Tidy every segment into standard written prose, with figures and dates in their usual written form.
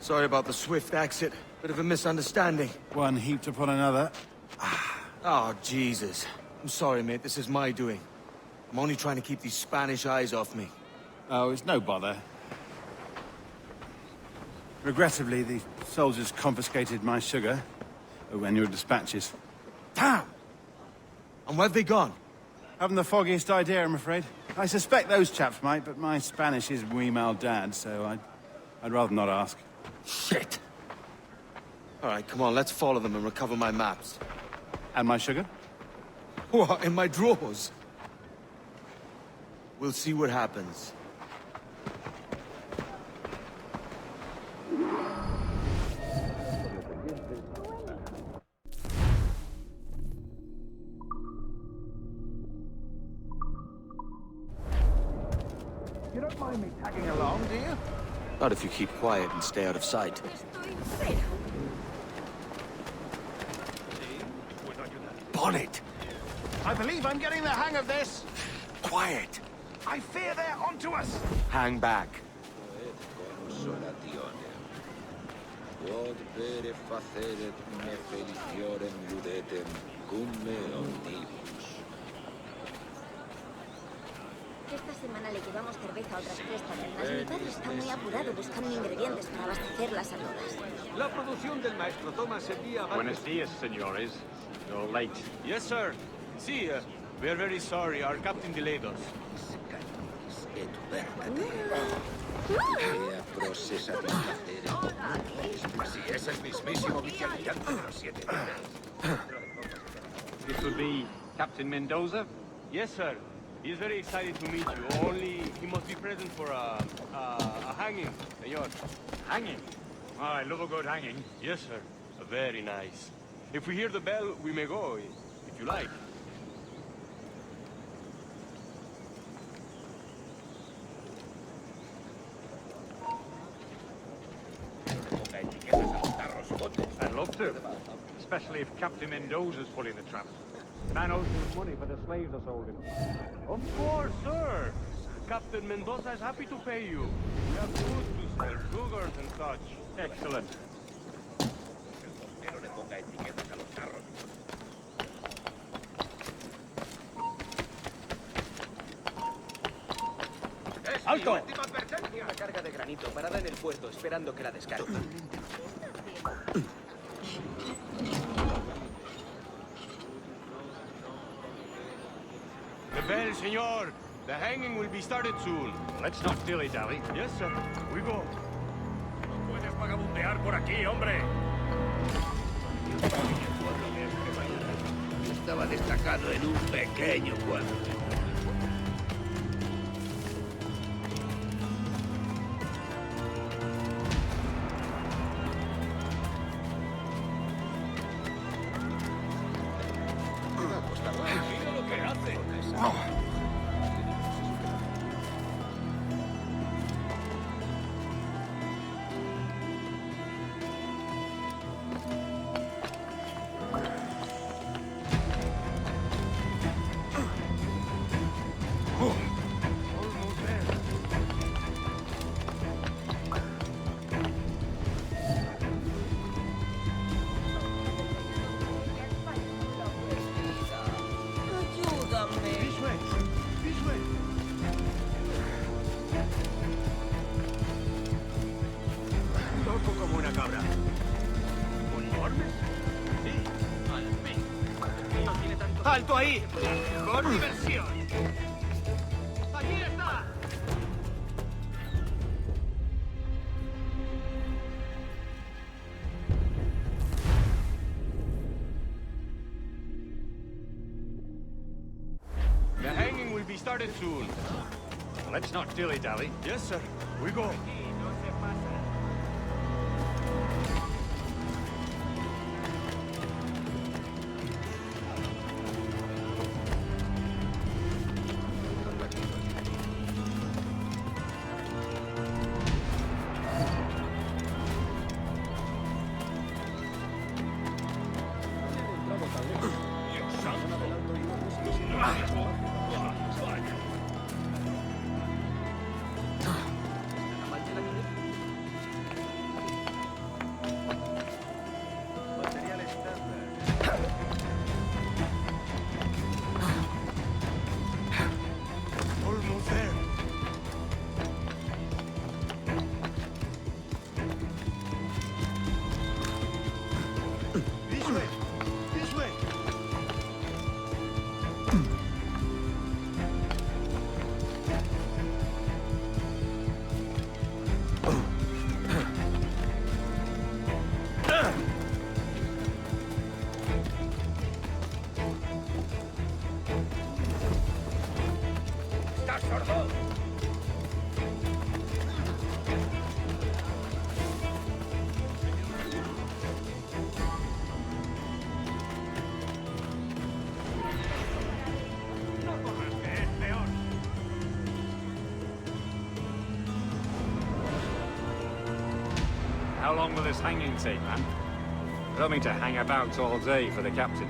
Sorry about the swift exit. Bit of a misunderstanding. One heaped upon another. Oh, Jesus. I'm sorry, mate. This is my doing. I'm only trying to keep these Spanish eyes off me. Oh, it's no bother. Regrettably, the soldiers confiscated my sugar when your dispatches. Damn! And where have they gone? Haven't the foggiest idea, I'm afraid. I suspect those chaps might, but my Spanish is wee mal dad, so I'd rather not ask. Shit! All right, come on, let's follow them and recover my maps. And my sugar? What, in my drawers? We'll see what happens. You don't mind me tagging along, do you? Not if you keep quiet and stay out of sight. Bonnet! I believe I'm getting the hang of this. Quiet! I fear they're onto us. Hang back. Esta semana le llevamos cerveza a otras 3 tabernas. Mi padre está muy apurado buscando ingredientes para abastecer las almohadas. La producción del maestro Thomas envía... Buenos días, señores. You're late. Yes, sir. Sí, we are very sorry. Our captain delayed us. Sí, es el mismísimo vicealmirante de los 7. This would be Captain Mendoza. Yes, sir. He is very excited to meet you. Only he must be present for a hanging, señor. Hanging? Oh, I love a good hanging. Yes, sir. Very nice. If we hear the bell, we may go, if you like. I'd love to. Especially if Captain Mendoza's pulling the trap. Man owes us money for the slaves I sold him. Of course, sir. Captain Mendoza is happy to pay you. We have food to sell, sugars and such. Excellent. ¡Alto! Última advertencia. Una carga de granito parada en el puerto, esperando que la descargue. The bell, señor. The hanging will be started soon. Let's not dilly-dally. Yes, sir. We go. No puedes vagabundear por aquí, hombre. Estaba destacado en un pequeño pueblo. Mira lo que hace. Loco como una cabra. ¿Uniformes? Sí, al fin. No tiene tanto... ¡Alto ahí! ¡Con diversión! ¡Allí está! The hanging will be started soon. Let's not dilly-dally. Yes, sir. We go. sordo! How long will this hanging take, man? I don't mean to hang about all day for the captain.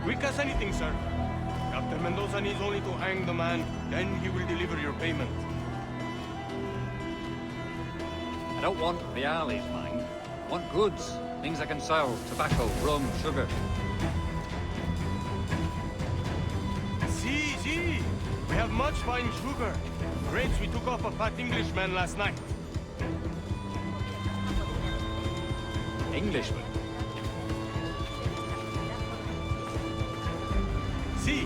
Quick as anything, sir. Captain Mendoza needs only to hang the man, then he will deliver your payment. I don't want reales, mind. I want goods. Things I can sell. Tobacco, rum, sugar. See. We have much fine sugar. Grapes we took off a fat Englishman last night. Englishman? See,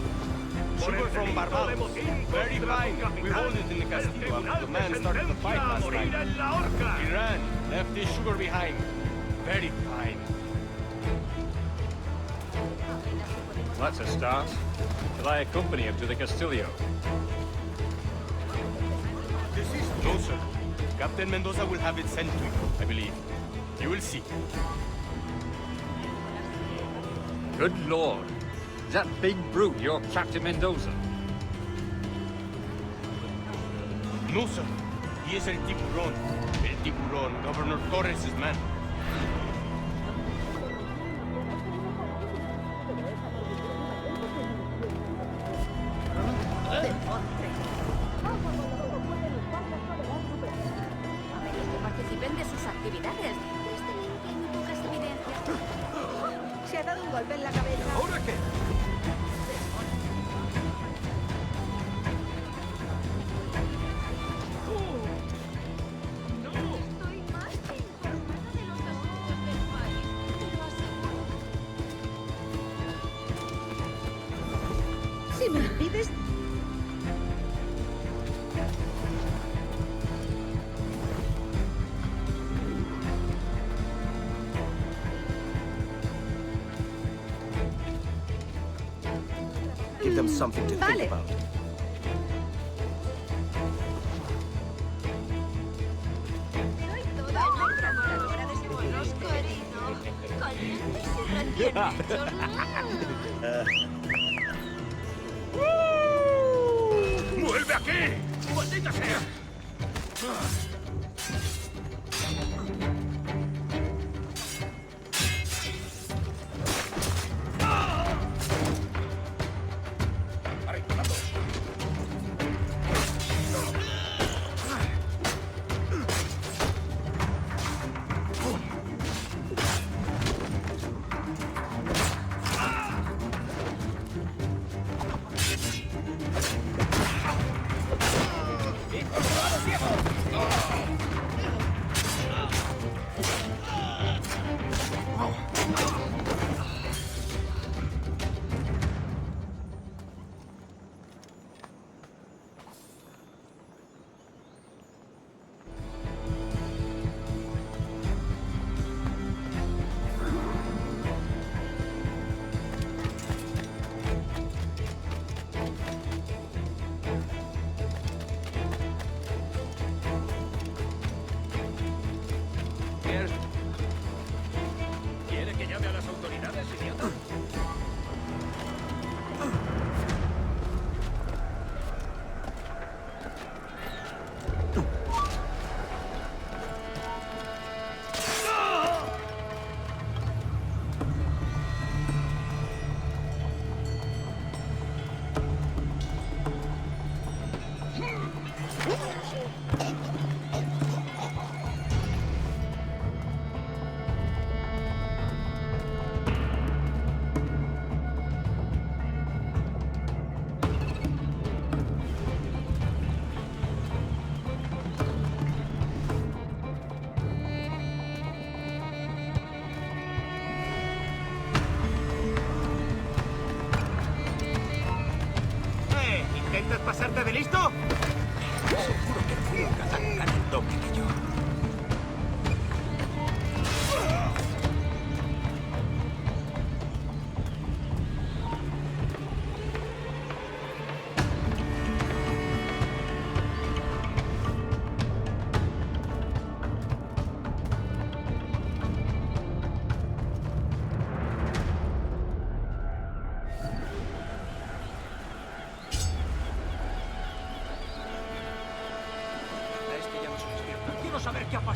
sugar from Barbados. Very fine. We hold it in the Castillo after the man started the fight last night. He ran, left his sugar behind. Very fine. That's a start. Shall I accompany him to the Castillo? No, sir. Captain Mendoza will have it sent to you, I believe. You will see. Good lord. Is that big brute your Captain Mendoza? No, sir. He is El Tiburon. El Tiburon, Governor Torres' man. A menos que participen de sus actividades. Este link hay muy pocas evidencias. Se ha dado un golpe en la cabeza. ¿Ahora qué? Estoy más que informada de los asuntos del país. Te lo aseguro. Si me pides... Give them something to think about. Soy toda una tramadora de pollos, cariño. Calientes y recién hechos. ¡Vuelve aquí! ¡Maldita sea! ¿Quiere que llame a las autoridades, idiota? ¿Intentas pasarte de listo? Seguro que nunca tan gana el doble que yo.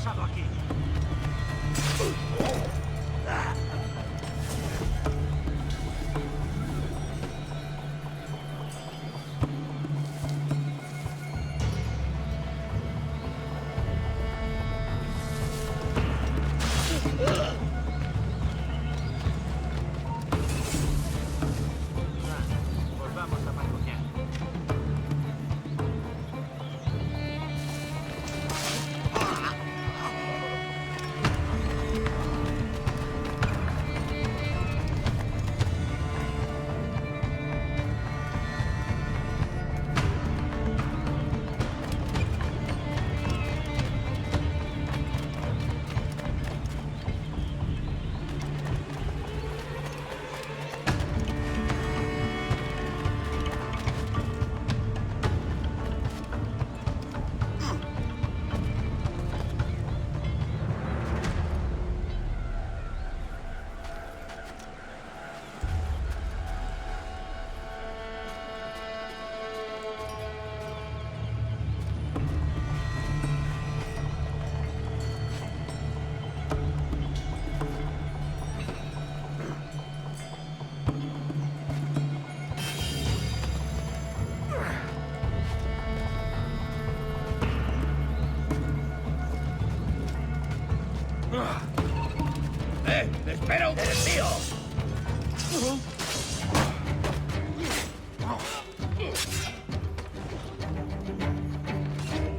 pasado aquí? Pues vamos a patrullar. ¡Espera un tío!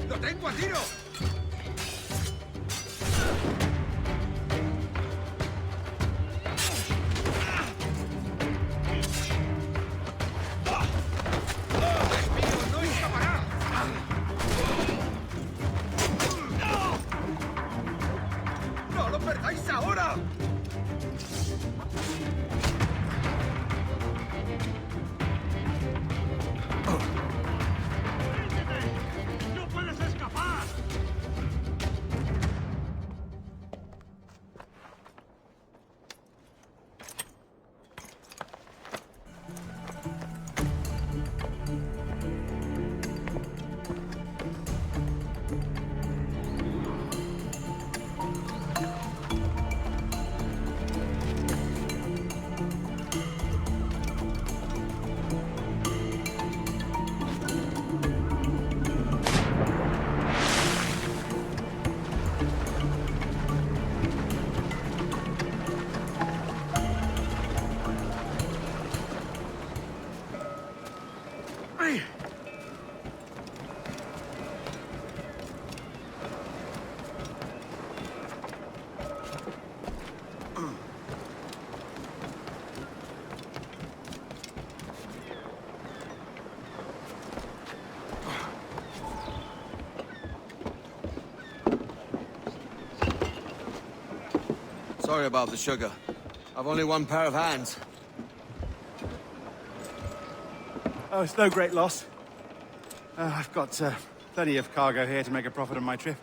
¡Lo tengo a tiro! ¡No escapará! ¡No lo perdáis ahora! ¡No puedes escapar! Sorry about the sugar. I've only one pair of hands. Oh, it's no great loss. I've got plenty of cargo here to make a profit on my trip.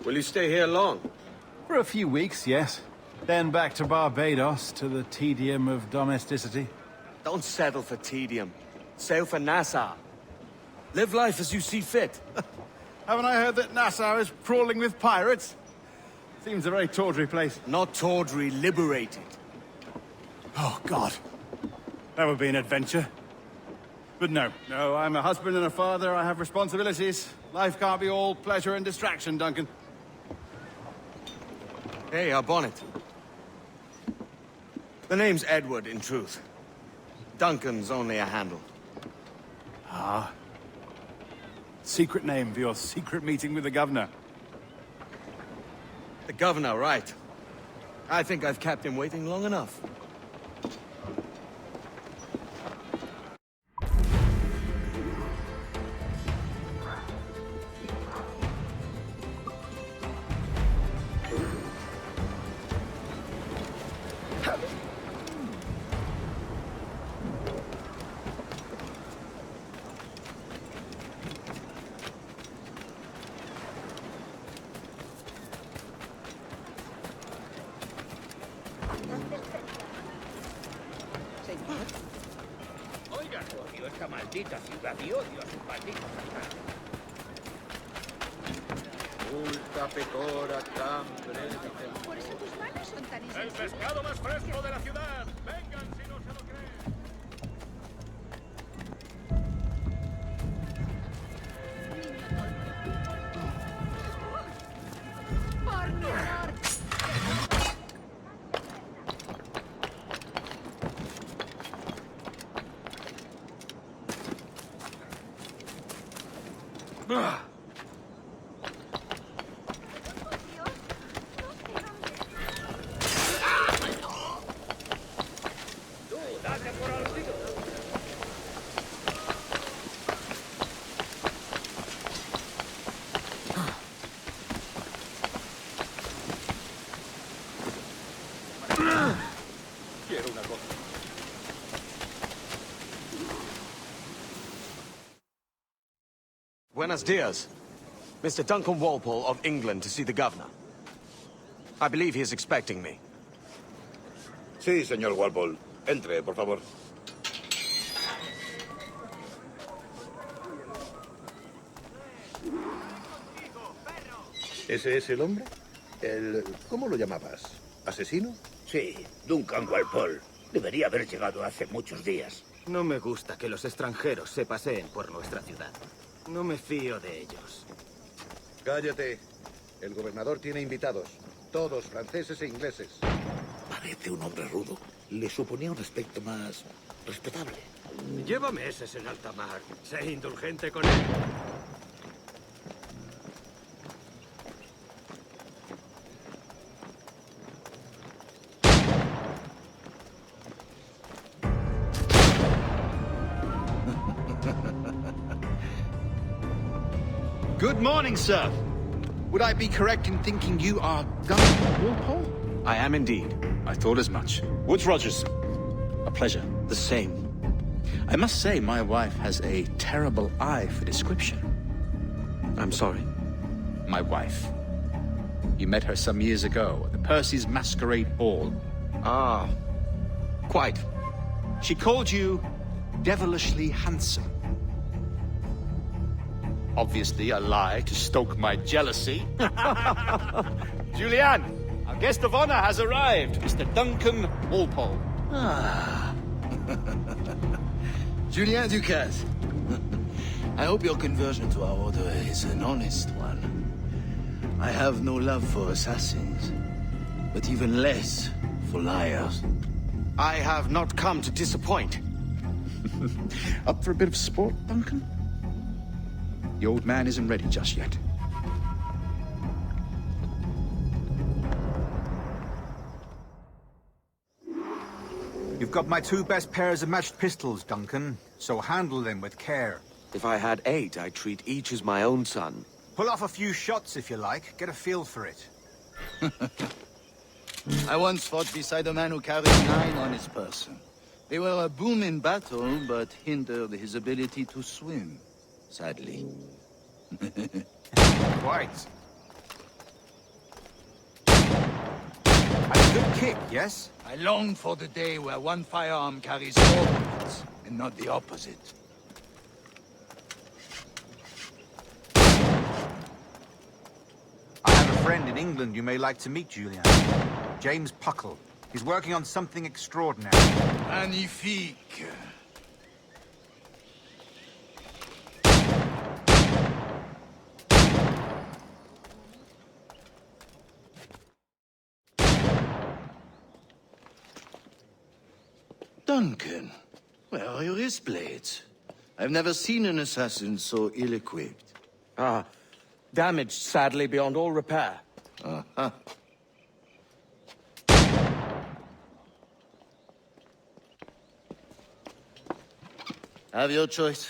Will you stay here long? For a few weeks, yes. Then back to Barbados, to the tedium of domesticity. Don't settle for tedium. Sail for Nassau. Live life as you see fit. Haven't I heard that Nassau is crawling with pirates? Seems a very tawdry place. Not tawdry, liberated. Oh, God. That would be an adventure. But no, I'm a husband and a father. I have responsibilities. Life can't be all pleasure and distraction, Duncan. Hey, our bonnet. The name's Edward, in truth. Duncan's only a handle. Ah. Secret name for your secret meeting with the governor. The governor, right. I think I've kept him waiting long enough. Oiga, odio esta maldita ciudad y odio a sus malditos habitantes. Multa, pecora, cambre... Por eso tus manos son tan ¡El insensibles. pescado más fresco de la ciudad! ¡Vengan si no se lo creen! ¡Por favor! Quiero una cosa. Buenos dias. Mr. Duncan Walpole of England to see the governor. I believe he is expecting me. Sí, señor Walpole. Entre, por favor. ¿Ese es el hombre? ¿Cómo lo llamabas? ¿Asesino? Sí, Duncan Walpole. Debería haber llegado hace muchos días. No me gusta que los extranjeros se paseen por nuestra ciudad. No me fío de ellos. Cállate. El gobernador tiene invitados. Todos franceses e ingleses. Parece un hombre rudo. Le suponía un aspecto más respetable. Lleva meses en alta mar. Sé indulgente con él. Good morning, sir. Would I be correct in thinking you are Duncan Walpole? I am indeed. I thought as much. Woods Rogers. A pleasure. The same. I must say, my wife has a terrible eye for description. I'm sorry. My wife. You met her some years ago at the Percy's Masquerade Ball. Ah, quite. She called you devilishly handsome. Obviously a lie to stoke my jealousy. Julianne, our guest of honor has arrived, Mr. Duncan Walpole. Ah. Julien Ducasse. I hope your conversion to our order is an honest one. I have no love for assassins, but even less for liars. I have not come to disappoint. Up for a bit of sport, Duncan? The old man isn't ready just yet. You've got my two best pairs of matched pistols, Duncan, so handle them with care. If I had 8, I'd treat each as my own son. Pull off a few shots if you like. Get a feel for it. I once fought beside a man who carried 9 on his person. They were a boon in battle, but hindered his ability to swim, sadly. Quite. A good kick, yes? I long for the day where one firearm carries 4 bullets, and not the opposite. I have a friend in England you may like to meet, Julian. James Puckle. He's working on something extraordinary. Magnifique. Duncan, where are your wrist blades? I've never seen an assassin so ill-equipped. Ah, damaged sadly beyond all repair. Uh-huh. Have your choice.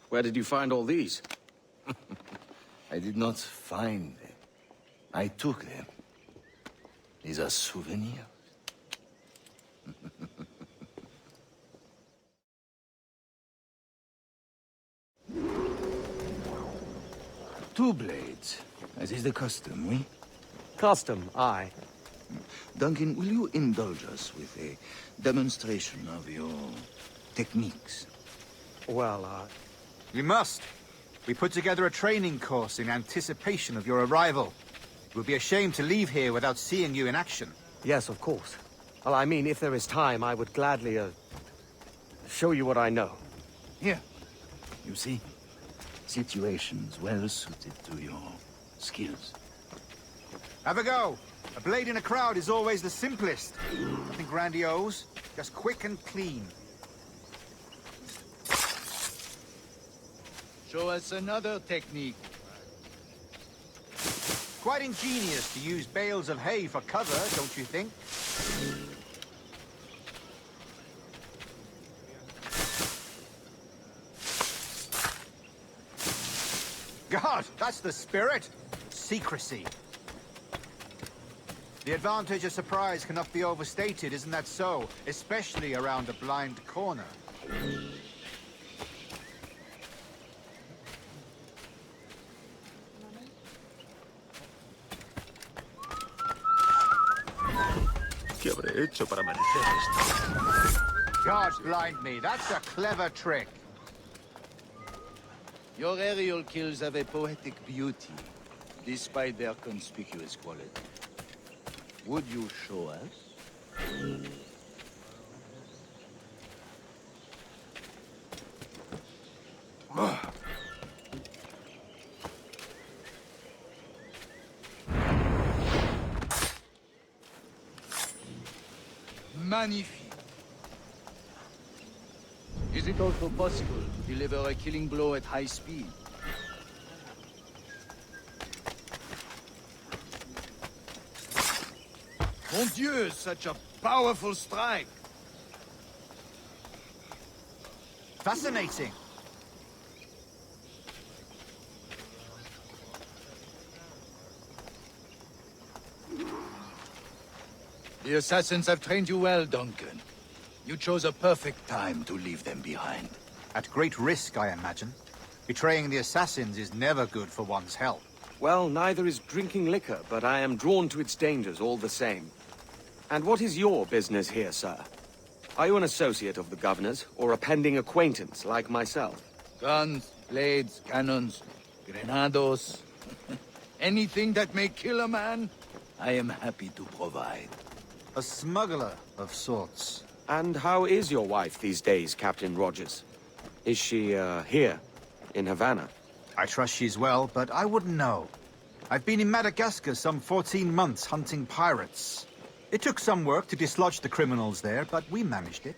Where did you find all these? I did not find them. I took them. These are souvenirs. 2 blades, as is the custom, oui? Custom, aye. Duncan, will you indulge us with a demonstration of your techniques? Well, You must. We put together a training course in anticipation of your arrival. It would be a shame to leave here without seeing you in action. Yes, of course. Well, I mean, if there is time, I would gladly, show you what I know. Here. You see? Situations well suited to your skills. Have a go. A blade in a crowd is always the simplest. Nothing grandiose, just quick and clean. Show us another technique. Quite ingenious to use bales of hay for cover, don't you think? God, that's the spirit. Secrecy. The advantage of surprise cannot be overstated, isn't that so? Especially around a blind corner. ¿Qué habré hecho para merecer esto? God blind me, that's a clever trick. Your aerial kills have a poetic beauty, despite their conspicuous quality. Would you show us? Magnifique. Is it also possible to deliver a killing blow at high speed? Mon Dieu, such a powerful strike! Fascinating. The assassins have trained you well, Duncan. You chose a perfect time to leave them behind. At great risk, I imagine. Betraying the assassins is never good for one's health. Well, neither is drinking liquor, but I am drawn to its dangers all the same. And what is your business here, sir? Are you an associate of the governor's, or a pending acquaintance like myself? Guns, blades, cannons, grenados. Anything that may kill a man, I am happy to provide. A smuggler of sorts. And how is your wife these days, Captain Rogers? Is she, here, in Havana? I trust she's well, but I wouldn't know. I've been in Madagascar some 14 months hunting pirates. It took some work to dislodge the criminals there, but we managed it.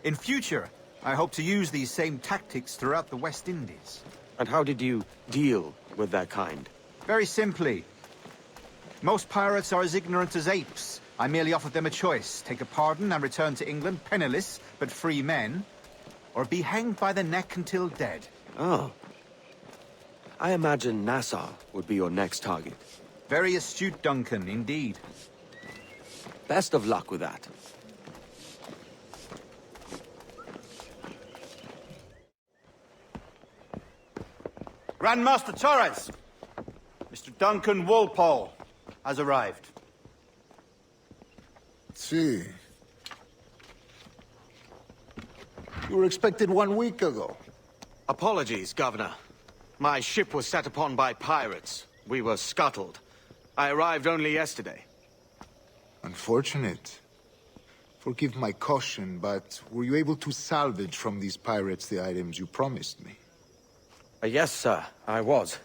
In future, I hope to use these same tactics throughout the West Indies. And how did you deal with that kind? Very simply. Most pirates are as ignorant as apes. I merely offered them a choice. Take a pardon and return to England penniless, but free men. Or be hanged by the neck until dead. Oh. I imagine Nassau would be your next target. Very astute, Duncan, indeed. Best of luck with that. Grandmaster Torres! Mr. Duncan Walpole has arrived. See. You were expected 1 week ago. Apologies, Governor. My ship was set upon by pirates. We were scuttled. I arrived only yesterday. Unfortunate. Forgive my caution, but were you able to salvage from these pirates the items you promised me? Yes, sir, I was.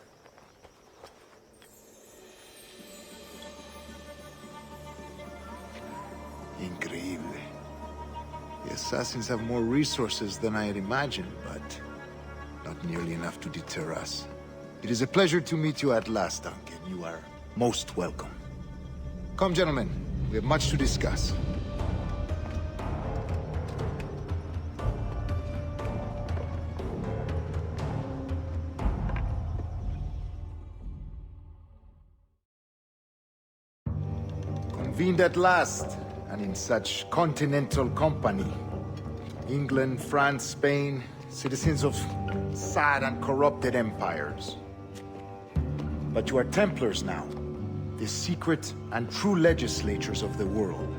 Increíble. The assassins have more resources than I had imagined, but not nearly enough to deter us. It is a pleasure to meet you at last, Duncan. You are most welcome. Come, gentlemen. We have much to discuss. Convened at last, and in such continental company. England, France, Spain, citizens of sad and corrupted empires. But you are Templars now, the secret and true legislators of the world.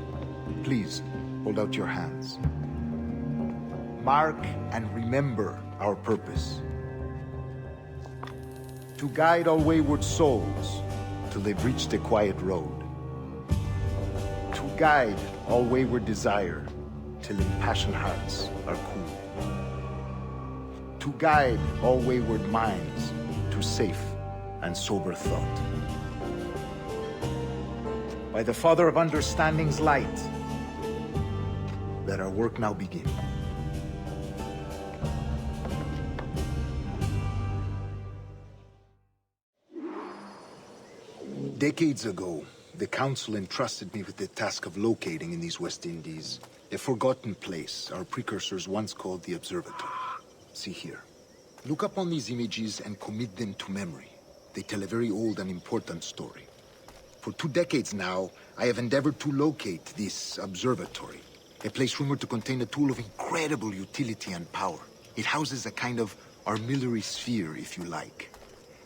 Please, hold out your hands. Mark and remember our purpose. To guide all wayward souls till they've reached the quiet road. To guide all wayward desire till impassioned hearts are cool. To guide all wayward minds to safe and sober thought. By the Father of Understanding's light, let our work now begin. Decades ago, the Council entrusted me with the task of locating in these West Indies a forgotten place our precursors once called the Observatory. See here. Look upon these images and commit them to memory. They tell a very old and important story. For 2 decades now, I have endeavored to locate this observatory, a place rumored to contain a tool of incredible utility and power. It houses a kind of armillary sphere, if you like.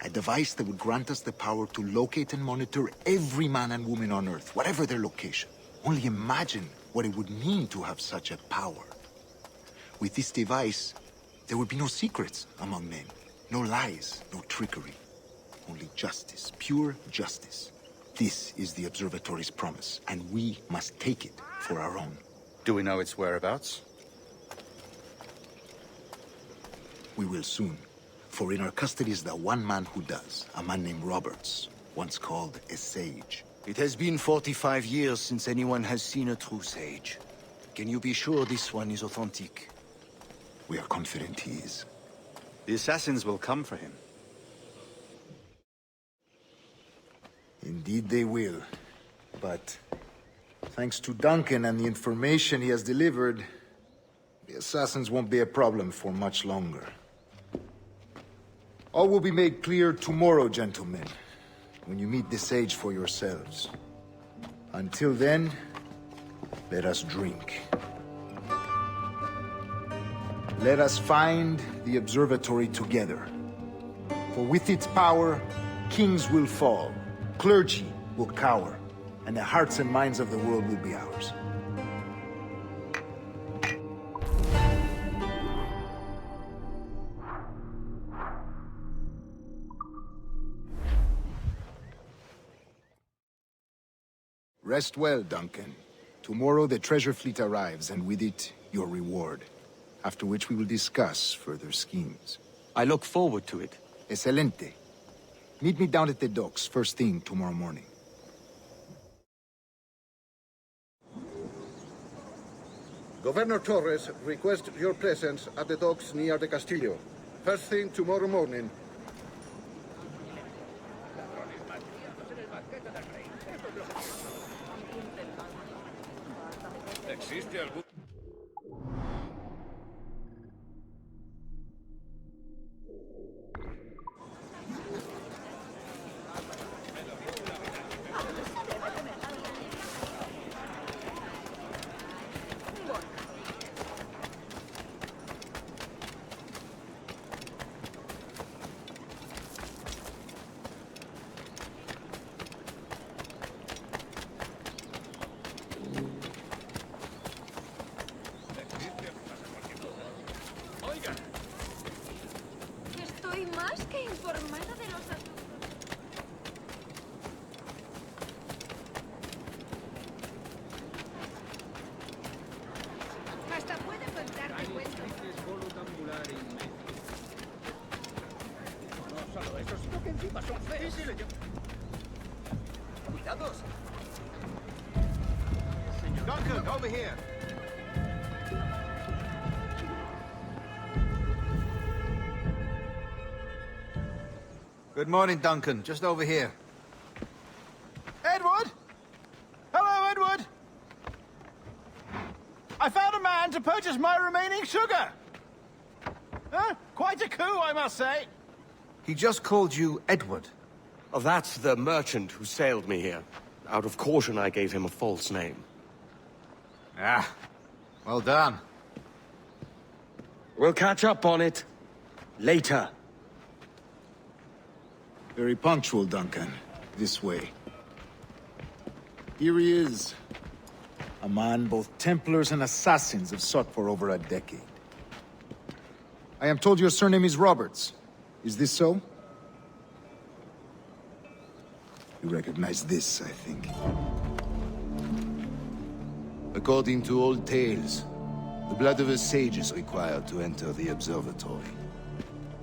A device that would grant us the power to locate and monitor every man and woman on Earth, whatever their location. Only imagine what it would mean to have such a power. With this device, there would be no secrets among men, no lies, no trickery. Only justice, pure justice. This is the Observatory's promise, and we must take it for our own. Do we know its whereabouts? We will soon. For in our custody is the one man who does, a man named Roberts, once called a sage. It has been 45 years since anyone has seen a true sage. Can you be sure this one is authentic? We are confident he is. The assassins will come for him. Indeed they will. But thanks to Duncan and the information he has delivered, the assassins won't be a problem for much longer. All will be made clear tomorrow, gentlemen, when you meet the sage for yourselves. Until then, let us drink. Let us find the observatory together. For with its power, kings will fall, clergy will cower, and the hearts and minds of the world will be ours. Rest well, Duncan. Tomorrow the treasure fleet arrives, and with it, your reward. After which we will discuss further schemes. I look forward to it. Excelente. Meet me down at the docks first thing tomorrow morning. Governor Torres requests your presence at the docks near the Castillo. First thing tomorrow morning. ¿Existe algún... Estoy más que informada de los asuntos. Hasta puede contarte cuentos. No solo eso, sino que encima son feos. Sí, Cuidados. Duncan, over here. Good morning, Duncan. Just over here. Edward? Hello, Edward. I found a man to purchase my remaining sugar. Quite a coup, I must say. He just called you Edward. Oh, that's the merchant who sailed me here. Out of caution, I gave him a false name. Ah, well done. We'll catch up on it later. Very punctual, Duncan. This way. Here he is. A man both Templars and Assassins have sought for over a decade. I am told your surname is Roberts. Is this so? You recognize this, I think. According to old tales, the blood of a sage is required to enter the observatory.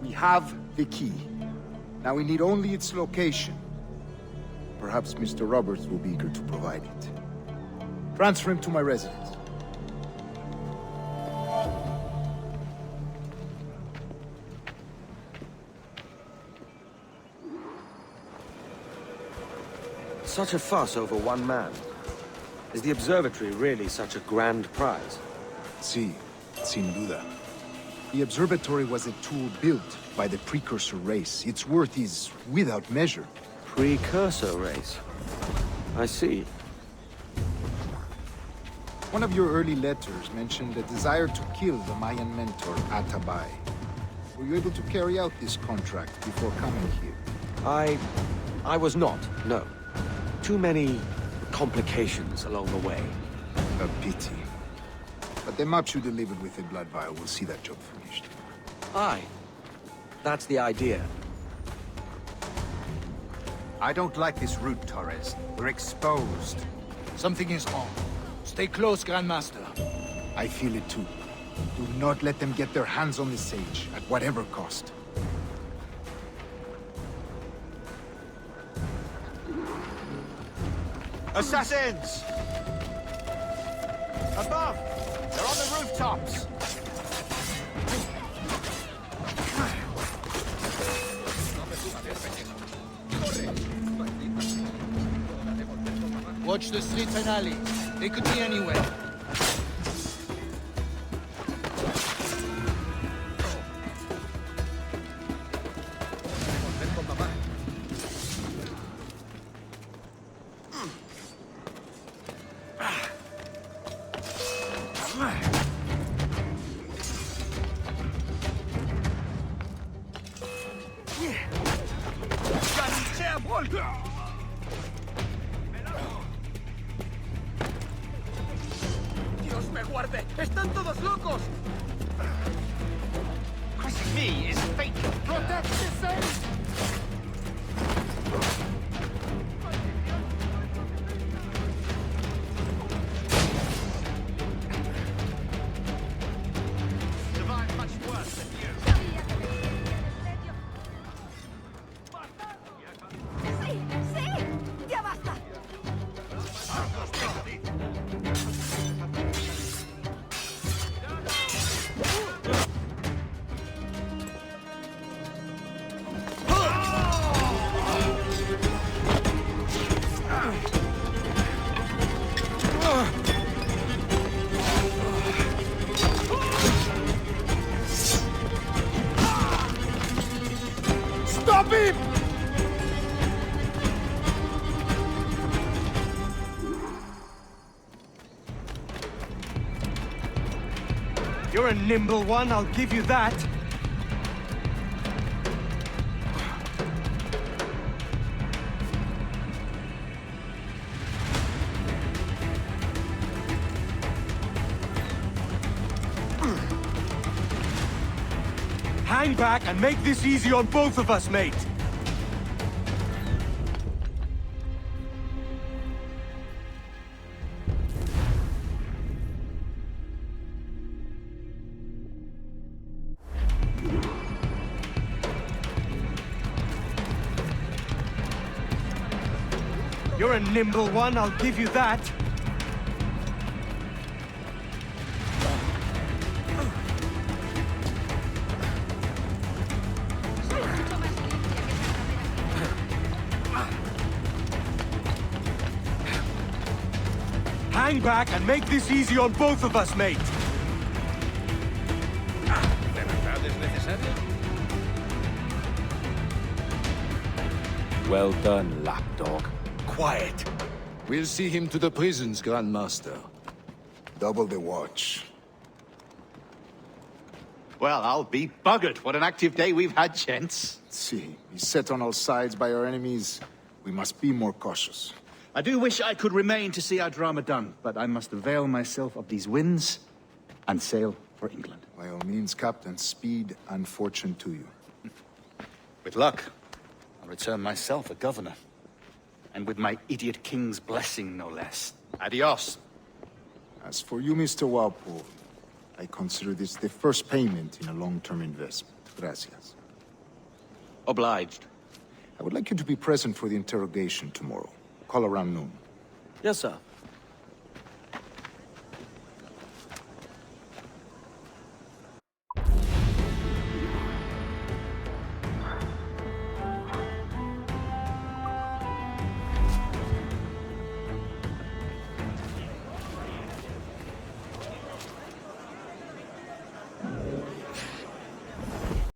We have the key. Now we need only its location. Perhaps Mr. Roberts will be eager to provide it. Transfer him to my residence. Such a fuss over one man. Is the observatory really such a grand prize? Sí, sin duda. The observatory was a tool built by the precursor race. Its worth is without measure. Precursor race? I see. One of your early letters mentioned a desire to kill the Mayan mentor, Atabay. Were you able to carry out this contract before coming here? I was not, no. Too many complications along the way. A pity. But the maps you delivered with the blood vial will see that job finished. Aye. That's the idea. I don't like this route, Torres. We're exposed. Something is wrong. Stay close, Grandmaster. I feel it too. Do not let them get their hands on the sage, at whatever cost. Assassins! Above! They're on the rooftops! Watch the streets and alleys. They could be anywhere. ¡Dios me guarde! ¡Están todos locos! Crossing me is fake. Protect the sage! Survived much worse than you. ¡Sí! ¡Sí! ¡Ya basta! Stop him! You're a nimble one, I'll give you that. Hang back and make this easy on both of us, mate. You're a nimble one, I'll give you that. Hang back and make this easy on both of us, mate. Well done, lapdog. Quiet. We'll see him to the prisons, Grandmaster. Double the watch. Well, I'll be buggered. What an active day we've had, gents. See, he's set on all sides by our enemies. We must be more cautious. I do wish I could remain to see our drama done, but I must avail myself of these winds and sail for England. By all means, Captain, speed and fortune to you. With luck, I'll return myself a governor. And with my idiot king's blessing, no less. Adios. As for you, Mr. Walpole, I consider this the first payment in a long-term investment. Gracias. Obliged. I would like you to be present for the interrogation tomorrow. Call around noon. Yes, sir.